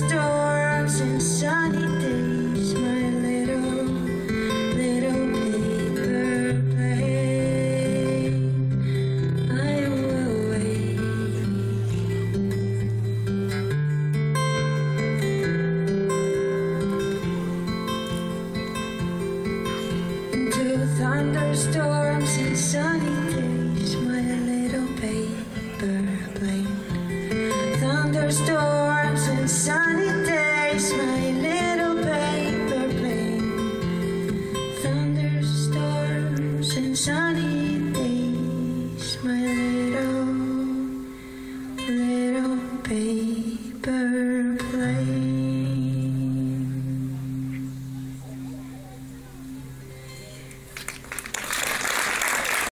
thunderstorms and sunny days, my little paper plane, I will wait. Into thunderstorms and sunny days, my little paper plane. Thunderstorms and sunny days, my